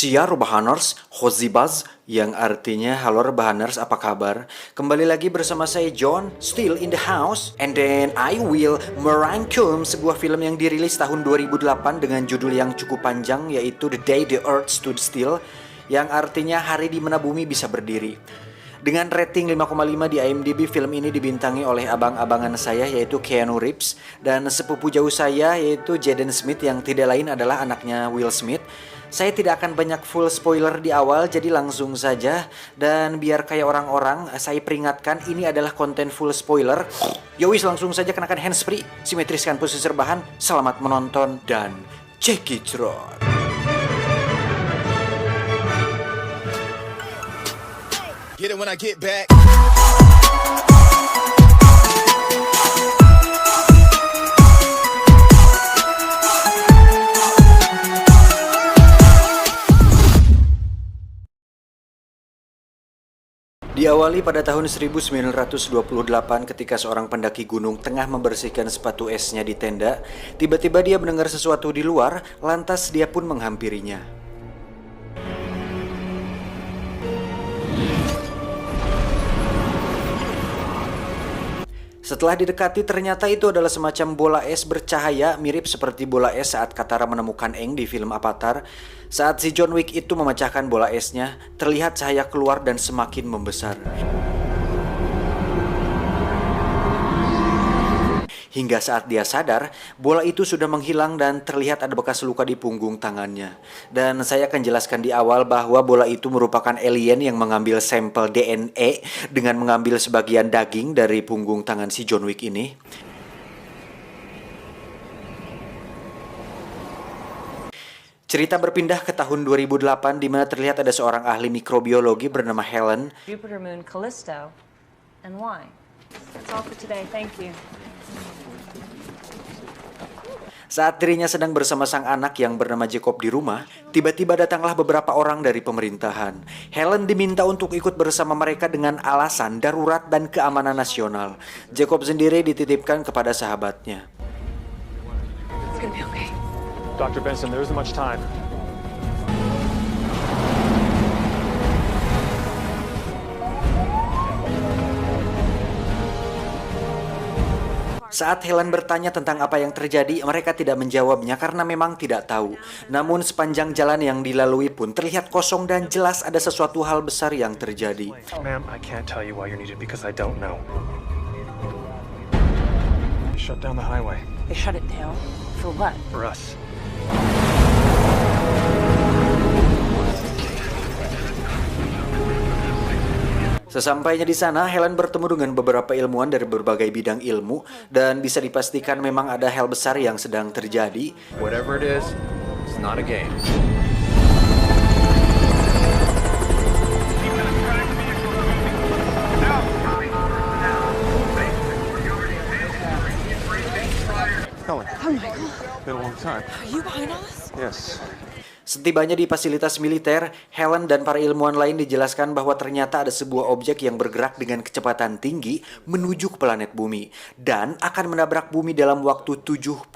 Sia Rebahaners, Hozibaz, yang artinya halo Rebahaners, apa kabar? Kembali lagi bersama saya John, still in the house. And then I will merangkum sebuah film yang dirilis tahun 2008 dengan judul yang cukup panjang, yaitu The Day the Earth Stood Still, yang artinya hari di mana bumi bisa berdiri. Dengan rating 5,5 di IMDb, film ini dibintangi oleh abang-abangan saya yaitu Keanu Reeves dan sepupu jauh saya yaitu Jaden Smith yang tidak lain adalah anaknya Will Smith. Saya tidak akan banyak full spoiler di awal, jadi langsung saja. Dan biar kayak orang-orang, saya peringatkan ini adalah konten full spoiler. Yowis, langsung saja kenakan handsfree, simetriskan posisi rebahan, selamat menonton dan check it out. Get it when I get back. Diawali pada tahun 1928 ketika seorang pendaki gunung tengah membersihkan sepatu esnya di tenda, tiba-tiba dia mendengar sesuatu di luar, lantas dia pun menghampirinya. Setelah didekati, ternyata itu adalah semacam bola es bercahaya mirip seperti bola es saat Katara menemukan Aang di film Avatar. Saat si John Wick itu memecahkan bola esnya, terlihat cahaya keluar dan semakin membesar. Hingga saat dia sadar, bola itu sudah menghilang dan terlihat ada bekas luka di punggung tangannya. Dan saya akan jelaskan di awal bahwa bola itu merupakan alien yang mengambil sampel DNA dengan mengambil sebagian daging dari punggung tangan si John Wick ini. Cerita berpindah ke tahun 2008 di mana terlihat ada seorang ahli mikrobiologi bernama Helen. Jupiter, Moon, Callisto, and why? That's all for today. Thank you. Saat dirinya sedang bersama sang anak yang bernama Jacob di rumah, tiba-tiba datanglah beberapa orang dari pemerintahan. Helen diminta untuk ikut bersama mereka dengan alasan darurat dan keamanan nasional. Jacob sendiri dititipkan kepada sahabatnya. It's gonna be okay. Dr. Benson, there isn't much time. Saat Helen bertanya tentang apa yang terjadi, mereka tidak menjawabnya karena memang tidak tahu. Namun sepanjang jalan yang dilalui pun terlihat kosong dan jelas ada sesuatu hal besar yang terjadi. Ma'am, I can't tell you why you're needed because I don't know. They shut down the highway. They shut it down. For what? For us. Sesampainya di sana, Helen bertemu dengan beberapa ilmuwan dari berbagai bidang ilmu dan bisa dipastikan memang ada hal besar yang sedang terjadi. Whatever it is, it's not a game. Helen, Oh, Michael, been a long time. are you behind all this? Yes. Setibanya di fasilitas militer, Helen dan para ilmuwan lain dijelaskan bahwa ternyata ada sebuah objek yang bergerak dengan kecepatan tinggi menuju ke planet bumi dan akan menabrak bumi dalam waktu 75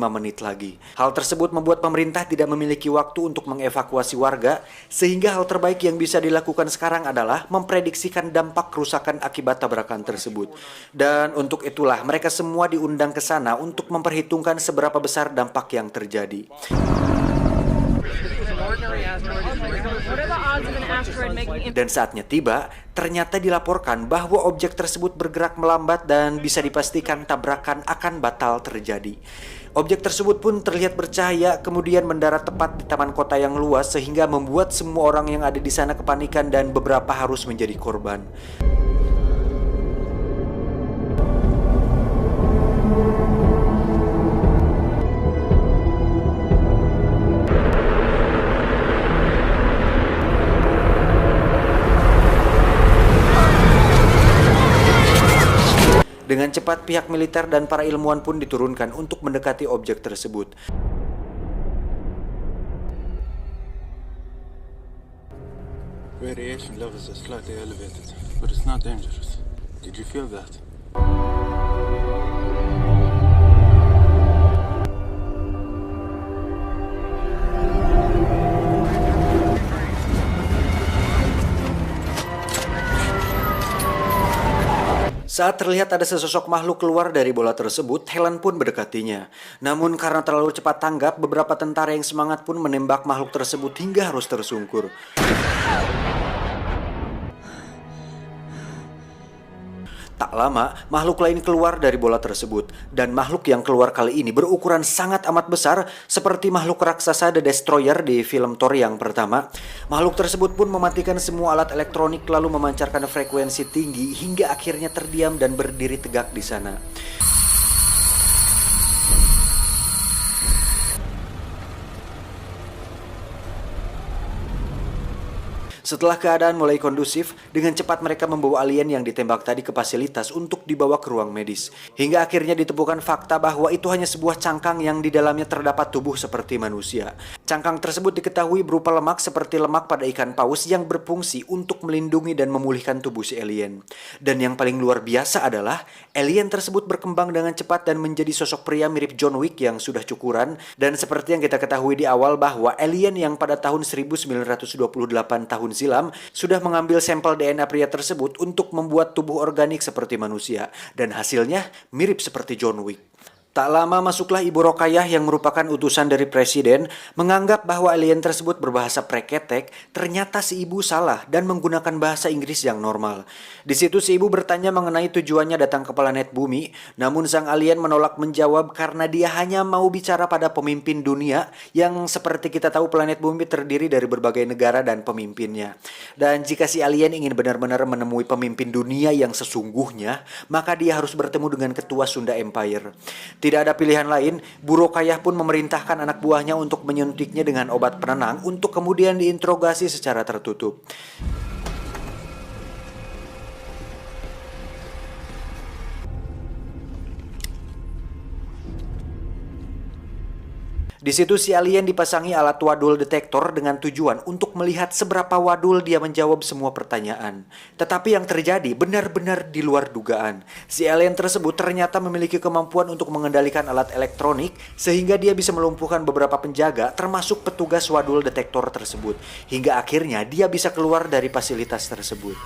menit lagi. Hal tersebut membuat pemerintah tidak memiliki waktu untuk mengevakuasi warga, sehingga hal terbaik yang bisa dilakukan sekarang adalah memprediksikan dampak kerusakan akibat tabrakan tersebut. Dan untuk itulah mereka semua diundang ke sana untuk memperhitungkan seberapa besar dampak yang terjadi. Dan saatnya tiba, ternyata dilaporkan bahwa objek tersebut bergerak melambat dan bisa dipastikan tabrakan akan batal terjadi. Objek tersebut pun terlihat bercahaya, kemudian mendarat tepat di taman kota yang luas sehingga membuat semua orang yang ada di sana kepanikan dan beberapa harus menjadi korban. Dengan cepat pihak militer dan para ilmuwan pun diturunkan untuk mendekati objek tersebut. Radiation levels are slightly elevated, but it's not dangerous. Did you feel that? Saat terlihat ada sesosok makhluk keluar dari bola tersebut, Helen pun mendekatinya. Namun karena terlalu cepat tanggap, beberapa tentara yang semangat pun menembak makhluk tersebut hingga harus tersungkur. Tak lama, makhluk lain keluar dari bola tersebut. Dan makhluk yang keluar kali ini berukuran sangat amat besar, seperti makhluk raksasa The Destroyer di film Thor yang pertama. Makhluk tersebut pun mematikan semua alat elektronik lalu memancarkan frekuensi tinggi hingga akhirnya terdiam dan berdiri tegak di sana. Setelah keadaan mulai kondusif, dengan cepat mereka membawa alien yang ditembak tadi ke fasilitas untuk dibawa ke ruang medis. Hingga akhirnya ditemukan fakta bahwa itu hanya sebuah cangkang yang di dalamnya terdapat tubuh seperti manusia. Cangkang tersebut diketahui berupa lemak seperti lemak pada ikan paus yang berfungsi untuk melindungi dan memulihkan tubuh si alien. Dan yang paling luar biasa adalah, alien tersebut berkembang dengan cepat dan menjadi sosok pria mirip John Wick yang sudah cukuran. Dan seperti yang kita ketahui di awal bahwa alien yang pada tahun 1928 tahun silam sudah mengambil sampel DNA pria tersebut untuk membuat tubuh organik seperti manusia, dan hasilnya mirip seperti John Wick. Tak lama masuklah Ibu Rokayah yang merupakan utusan dari presiden, menganggap bahwa alien tersebut berbahasa preketek. Ternyata si ibu salah dan menggunakan bahasa Inggris yang normal. Di situ si ibu bertanya mengenai tujuannya datang ke planet bumi, namun sang alien menolak menjawab karena dia hanya mau bicara pada pemimpin dunia, yang seperti kita tahu planet bumi terdiri dari berbagai negara dan pemimpinnya. Dan jika si alien ingin benar-benar menemui pemimpin dunia yang sesungguhnya, maka dia harus bertemu dengan ketua Sunda Empire. Tidak ada pilihan lain, Bu Rokayah pun memerintahkan anak buahnya untuk menyuntiknya dengan obat penenang untuk kemudian diinterogasi secara tertutup. Di situ si alien dipasangi alat wadul detektor dengan tujuan untuk melihat seberapa wadul dia menjawab semua pertanyaan. Tetapi yang terjadi benar-benar di luar dugaan. Si alien tersebut ternyata memiliki kemampuan untuk mengendalikan alat elektronik sehingga dia bisa melumpuhkan beberapa penjaga termasuk petugas wadul detektor tersebut. Hingga akhirnya dia bisa keluar dari fasilitas tersebut.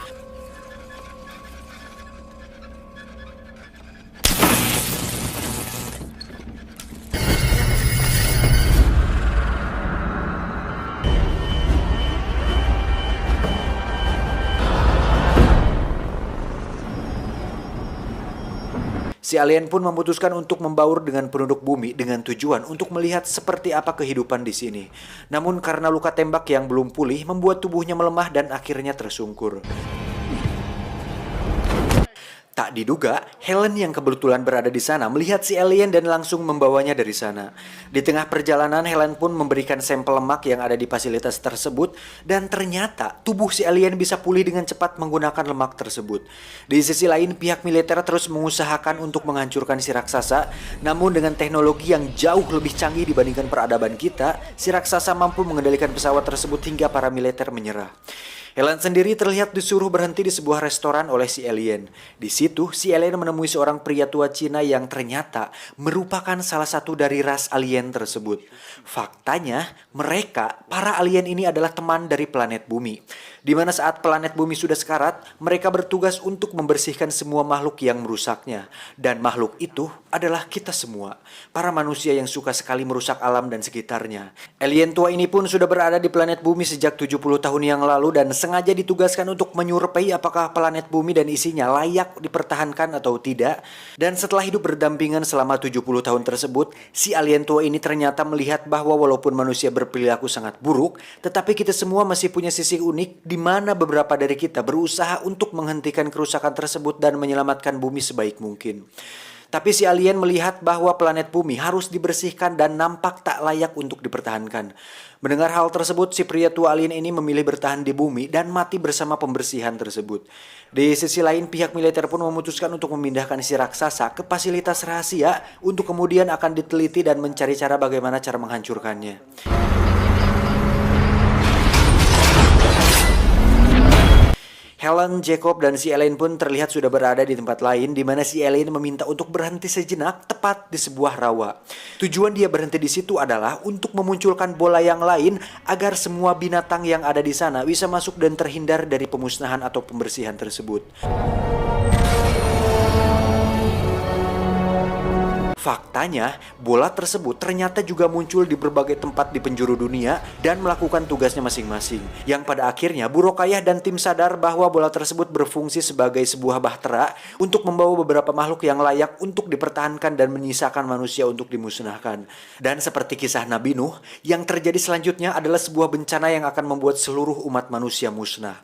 Si alien pun memutuskan untuk membaur dengan penduduk bumi dengan tujuan untuk melihat seperti apa kehidupan di sini. Namun karena luka tembak yang belum pulih membuat tubuhnya melemah dan akhirnya tersungkur. Tak diduga, Helen yang kebetulan berada di sana melihat si alien dan langsung membawanya dari sana. Di tengah perjalanan, Helen pun memberikan sampel lemak yang ada di fasilitas tersebut, dan ternyata tubuh si alien bisa pulih dengan cepat menggunakan lemak tersebut. Di sisi lain, pihak militer terus mengusahakan untuk menghancurkan si raksasa, namun dengan teknologi yang jauh lebih canggih dibandingkan peradaban kita, si raksasa mampu mengendalikan pesawat tersebut hingga para militer menyerah. Helen sendiri terlihat disuruh berhenti di sebuah restoran oleh si alien. Di situ, si alien menemui seorang pria tua Cina yang ternyata merupakan salah satu dari ras alien tersebut. Faktanya, mereka, para alien ini adalah teman dari planet bumi. Di mana saat planet bumi sudah sekarat, mereka bertugas untuk membersihkan semua makhluk yang merusaknya. Dan makhluk itu adalah kita semua, para manusia yang suka sekali merusak alam dan sekitarnya. Alien tua ini pun sudah berada di planet bumi sejak 70 tahun yang lalu dan sengaja ditugaskan untuk menyurvei apakah planet bumi dan isinya layak dipertahankan atau tidak. Dan setelah hidup berdampingan selama 70 tahun tersebut, si alien tua ini ternyata melihat bahwa walaupun manusia berperilaku sangat buruk, tetapi kita semua masih punya sisi unik di mana beberapa dari kita berusaha untuk menghentikan kerusakan tersebut dan menyelamatkan bumi sebaik mungkin. Tapi si alien melihat bahwa planet bumi harus dibersihkan dan nampak tak layak untuk dipertahankan. Mendengar hal tersebut, si pria tua alien ini memilih bertahan di bumi dan mati bersama pembersihan tersebut. Di sisi lain, pihak militer pun memutuskan untuk memindahkan si raksasa ke fasilitas rahasia untuk kemudian akan diteliti dan mencari cara bagaimana cara menghancurkannya. Helen, Jacob, dan si alien pun terlihat sudah berada di tempat lain di mana si alien meminta untuk berhenti sejenak tepat di sebuah rawa. Tujuan dia berhenti di situ adalah untuk memunculkan bola yang lain agar semua binatang yang ada di sana bisa masuk dan terhindar dari pemusnahan atau pembersihan tersebut. Faktanya, bola tersebut ternyata juga muncul di berbagai tempat di penjuru dunia dan melakukan tugasnya masing-masing. Yang pada akhirnya Bu Rokayah dan tim sadar bahwa bola tersebut berfungsi sebagai sebuah bahtera untuk membawa beberapa makhluk yang layak untuk dipertahankan dan menyisakan manusia untuk dimusnahkan. Dan seperti kisah Nabi Nuh, yang terjadi selanjutnya adalah sebuah bencana yang akan membuat seluruh umat manusia musnah.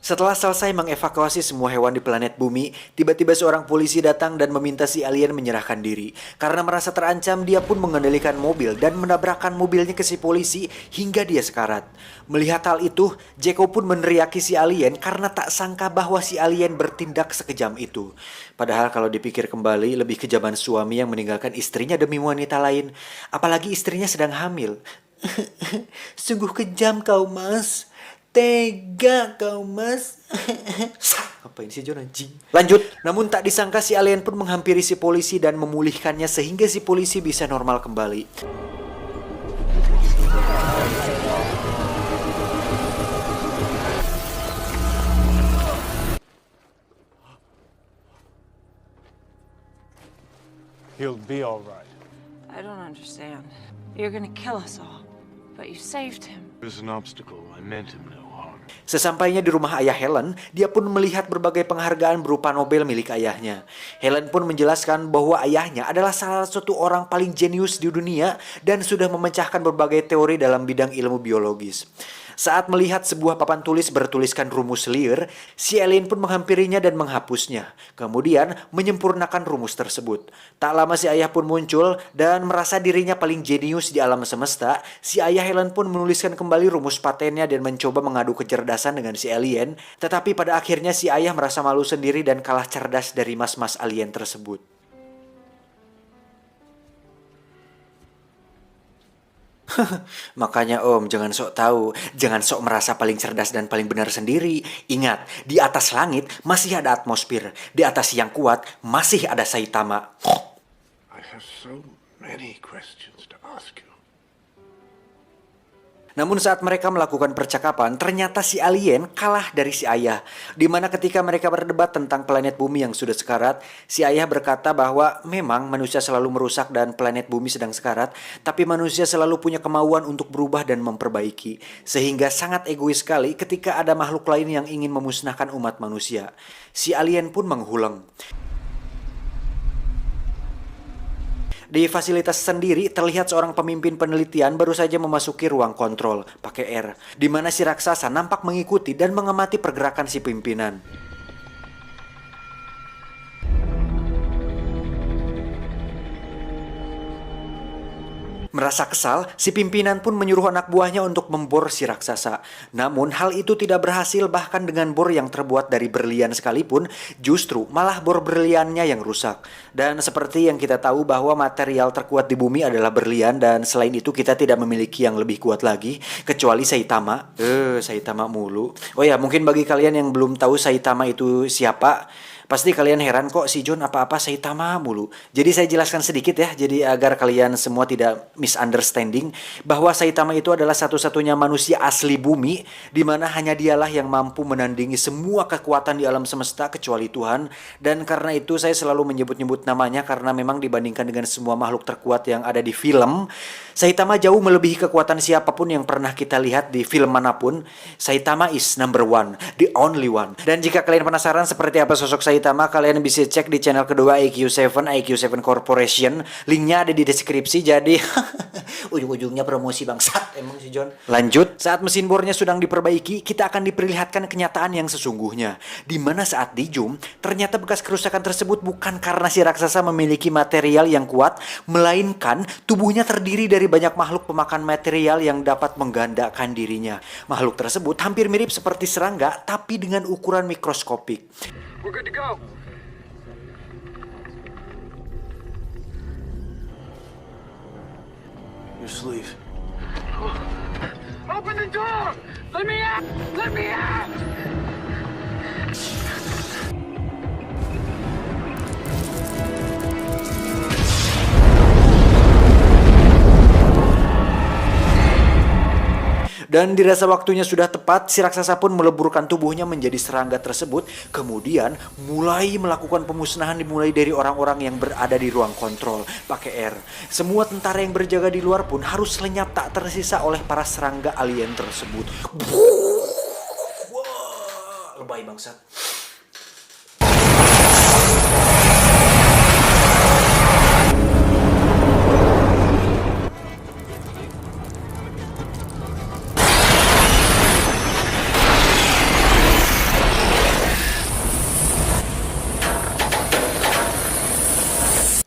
Setelah selesai mengevakuasi semua hewan di planet bumi, tiba-tiba seorang polisi datang dan meminta si alien menyerahkan diri. Karena merasa terancam, dia pun mengendalikan mobil dan menabrakkan mobilnya ke si polisi hingga dia sekarat. Melihat hal itu, Jeko pun meneriaki si alien karena tak sangka bahwa si alien bertindak sekejam itu. Padahal kalau dipikir kembali, lebih kejaman suami yang meninggalkan istrinya demi wanita lain. Apalagi istrinya sedang hamil. Sungguh kejam kau, Mas. Tega kau, Mas. Apa ini sih John, anjing? Lanjut. Namun tak disangka si alien pun menghampiri si polisi dan memulihkannya sehingga si polisi bisa normal kembali. He'll be all right. I don't understand. You're gonna kill us all, but you saved him. It was an obstacle. I meant him no harm. Sesampainya di rumah ayah Helen, dia pun melihat berbagai penghargaan berupa Nobel milik ayahnya. Helen pun menjelaskan bahwa ayahnya adalah salah satu orang paling jenius di dunia dan sudah memecahkan berbagai teori dalam bidang ilmu biologis. Saat melihat sebuah papan tulis bertuliskan rumus Lear, si alien pun menghampirinya dan menghapusnya. Kemudian menyempurnakan rumus tersebut. Tak lama si ayah pun muncul dan merasa dirinya paling jenius di alam semesta. Si ayah Helen pun menuliskan kembali rumus patennya dan mencoba mengadu kecerdasan dengan si alien. Tetapi pada akhirnya si ayah merasa malu sendiri dan kalah cerdas dari mas-mas alien tersebut. Makanya Om, jangan sok tahu, jangan sok merasa paling cerdas dan paling benar sendiri. Ingat, di atas langit masih ada atmosfer, di atas yang kuat masih ada Saitama. I have so many questions to ask you. Namun saat mereka melakukan percakapan, ternyata si alien kalah dari si ayah. Dimana ketika mereka berdebat tentang planet bumi yang sudah sekarat, si ayah berkata bahwa memang manusia selalu merusak dan planet bumi sedang sekarat, tapi manusia selalu punya kemauan untuk berubah dan memperbaiki. Sehingga sangat egois sekali ketika ada makhluk lain yang ingin memusnahkan umat manusia. Si alien pun menghuleng. Di fasilitas sendiri terlihat seorang pemimpin penelitian baru saja memasuki ruang kontrol pakai R, di mana si raksasa nampak mengikuti dan mengamati pergerakan si pimpinan. Merasa kesal, si pimpinan pun menyuruh anak buahnya untuk membor si raksasa. Namun hal itu tidak berhasil, bahkan dengan bor yang terbuat dari berlian sekalipun, justru malah bor berliannya yang rusak. Dan seperti yang kita tahu bahwa material terkuat di bumi adalah berlian, dan selain itu kita tidak memiliki yang lebih kuat lagi, kecuali Saitama. Saitama mulu. Oh ya, mungkin bagi kalian yang belum tahu Saitama itu siapa, pasti kalian heran kok si John apa-apa Saitama mulu. Jadi saya jelaskan sedikit ya, jadi agar kalian semua tidak misunderstanding bahwa Saitama itu adalah satu-satunya manusia asli bumi, di mana hanya dialah yang mampu menandingi semua kekuatan di alam semesta kecuali Tuhan. Dan karena itu saya selalu menyebut-nyebut namanya karena memang dibandingkan dengan semua makhluk terkuat yang ada di film, Saitama jauh melebihi kekuatan siapapun yang pernah kita lihat di film manapun. Saitama is number one, the only one. Dan jika kalian penasaran seperti apa sosok Saitama, kalian bisa cek di channel kedua IQ7 Corporation. Linknya ada di deskripsi. Jadi ujung-ujungnya promosi bangsat emang si John. Lanjut, saat mesin bornya sedang diperbaiki, kita akan diperlihatkan kenyataan yang sesungguhnya, di mana saat di zoom, ternyata bekas kerusakan tersebut bukan karena si raksasa memiliki material yang kuat, melainkan tubuhnya terdiri dari banyak makhluk pemakan material yang dapat menggandakan dirinya. Makhluk tersebut hampir mirip seperti serangga, tapi dengan ukuran mikroskopik. We're good to go. Your sleeve. Open the door! Let me out! Let me out! Dan dirasa waktunya sudah tepat, si raksasa pun meleburkan tubuhnya menjadi serangga tersebut, kemudian mulai melakukan pemusnahan dimulai dari orang-orang yang berada di ruang kontrol pakai R. Semua tentara yang berjaga di luar pun harus lenyap tak tersisa oleh para serangga alien tersebut. Wah, lebay bangsat.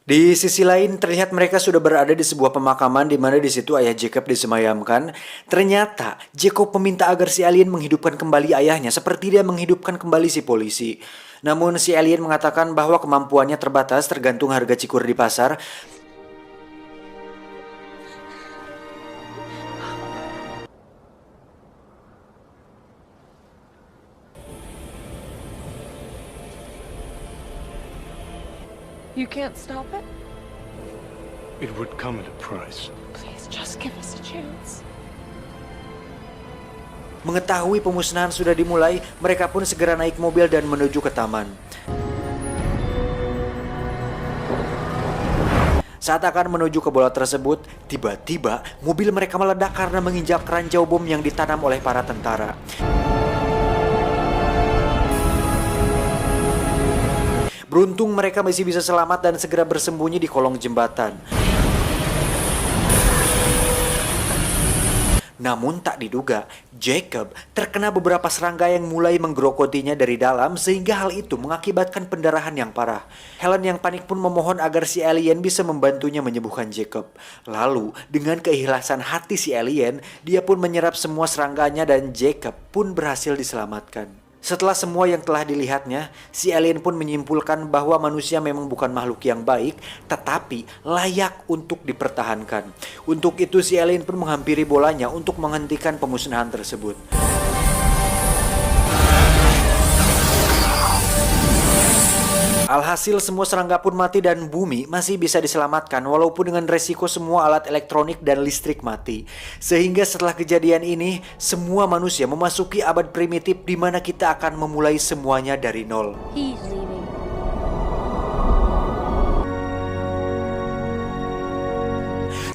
Di sisi lain, terlihat mereka sudah berada di sebuah pemakaman di mana di situ ayah Jacob disemayamkan. Ternyata, Jacob meminta agar si alien menghidupkan kembali ayahnya seperti dia menghidupkan kembali si polisi. Namun si alien mengatakan bahwa kemampuannya terbatas tergantung harga cikur di pasar. You can't stop it? It would come at a price. Please, just give us a chance. Mengetahui pemusnahan sudah dimulai, mereka pun segera naik mobil dan menuju ke taman. Saat akan menuju ke bola tersebut, tiba-tiba mobil mereka meledak karena menginjak keranjau bom yang ditanam oleh para tentara. Beruntung mereka masih bisa selamat dan segera bersembunyi di kolong jembatan. Namun tak diduga, Jacob terkena beberapa serangga yang mulai menggerokotinya dari dalam sehingga hal itu mengakibatkan pendarahan yang parah. Helen yang panik pun memohon agar si alien bisa membantunya menyembuhkan Jacob. Lalu, dengan keikhlasan hati si alien, dia pun menyerap semua serangganya dan Jacob pun berhasil diselamatkan. Setelah semua yang telah dilihatnya, si alien pun menyimpulkan bahwa manusia memang bukan makhluk yang baik, tetapi layak untuk dipertahankan. Untuk itu si alien pun menghampiri bolanya untuk menghentikan pemusnahan tersebut. Alhasil semua serangga pun mati dan bumi masih bisa diselamatkan walaupun dengan resiko semua alat elektronik dan listrik mati. Sehingga setelah kejadian ini, semua manusia memasuki abad primitif di mana kita akan memulai semuanya dari nol. He's leaving.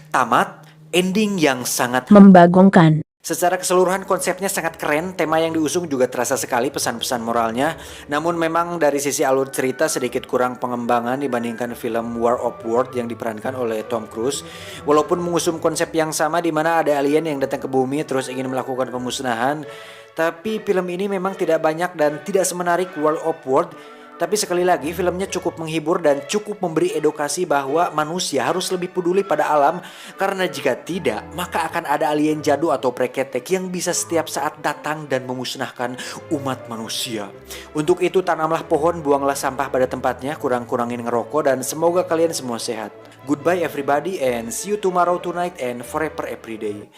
Tamat, ending yang sangat membagongkan. Secara keseluruhan konsepnya sangat keren, tema yang diusung juga terasa sekali pesan-pesan moralnya. Namun memang dari sisi alur cerita sedikit kurang pengembangan dibandingkan film War of Worlds yang diperankan oleh Tom Cruise. Walaupun mengusung konsep yang sama di mana ada alien yang datang ke bumi terus ingin melakukan pemusnahan, tapi film ini memang tidak banyak dan tidak semenarik War of Worlds. Tapi sekali lagi filmnya cukup menghibur dan cukup memberi edukasi bahwa manusia harus lebih peduli pada alam. Karena jika tidak, maka akan ada alien jadu atau preketek yang bisa setiap saat datang dan memusnahkan umat manusia. Untuk itu tanamlah pohon, buanglah sampah pada tempatnya, kurang-kurangin ngerokok dan semoga kalian semua sehat. Goodbye everybody and see you tomorrow, tonight and forever everyday.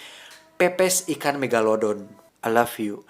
Pepes ikan megalodon. I love you.